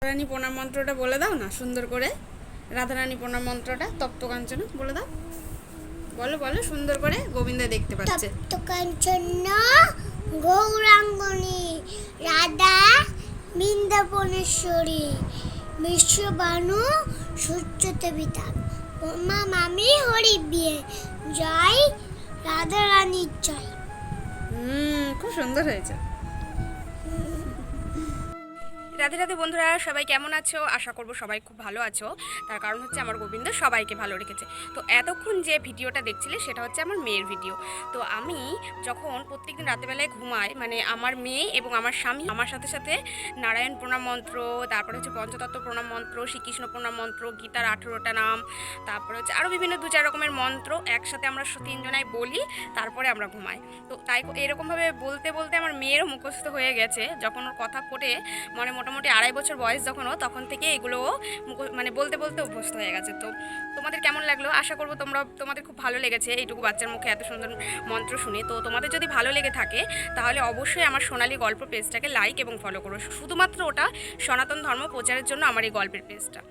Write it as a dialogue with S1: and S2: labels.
S1: রানী প্রণাম মন্ত্রটা বলে দাও না সুন্দর করে। রাধারানী প্রণাম মন্ত্রটা তপ্ত কাঞ্চন বলে দাও। বলো বলো সুন্দর করে, গোবিন্দ দেখতে পাচ্ছে।
S2: তপ্ত কাঞ্চন গৌরাঙ্গনী রাধা বৃন্দাবনেশ্বরী বিশ্ববানু সূর্যদেবিতা মা মামি হরি বিয়ে জয় রাধা রানীর জয়।
S1: খুব সুন্দর হয়েছে। রাধে রাধে বন্ধুরা, সবাই কেমন আছো? আশা করবো সবাই খুব ভালো আছো। তার কারণ হচ্ছে আমার গোবিন্দ সবাইকে ভালো রেখেছে। তো এতক্ষণ যে ভিডিওটা দেখছিলে সেটা হচ্ছে আমার মেয়ের ভিডিও। তো আমি যখন প্রত্যেকদিন রাতেবেলায় ঘুমাই, মানে আমার মেয়ে এবং আমার স্বামী আমার সাথে সাথে নারায়ণ প্রণাম মন্ত্র, তারপরে হচ্ছে পঞ্চতত্ত্ব প্রণাম মন্ত্র, শ্রীকৃষ্ণ প্রণাম মন্ত্র, গীতার 18টা নাম, তারপরে হচ্ছে আরও বিভিন্ন 2-4 রকমের মন্ত্র একসাথে আমরা তিনজনাই বলি, তারপরে আমরা ঘুমাই। তো তাই এরকমভাবে বলতে বলতে আমার মেয়েরও মুখস্থ হয়ে গেছে। যখন ওর কথা ফোটে, মানে মোটামুটি 2.5 বছর বয়স যখন তখন থেকে এগুলো মানে বলতে বলতে অভ্যস্ত হয়ে গেছে। তো তোমাদের কেমন লাগলো? আশা করবো তোমাদের খুব ভালো লেগেছে এইটুকু বাচ্চার মুখে এত সুন্দর মন্ত্র শুনে। তো তোমাদের যদি ভালো লেগে থাকে তাহলে অবশ্যই আমার সোনালী গল্প পেজটাকে লাইক এবং ফলো করো। শুধুমাত্র ওটা সনাতন ধর্ম প্রচারের জন্য আমার এই গল্পের পেজটা।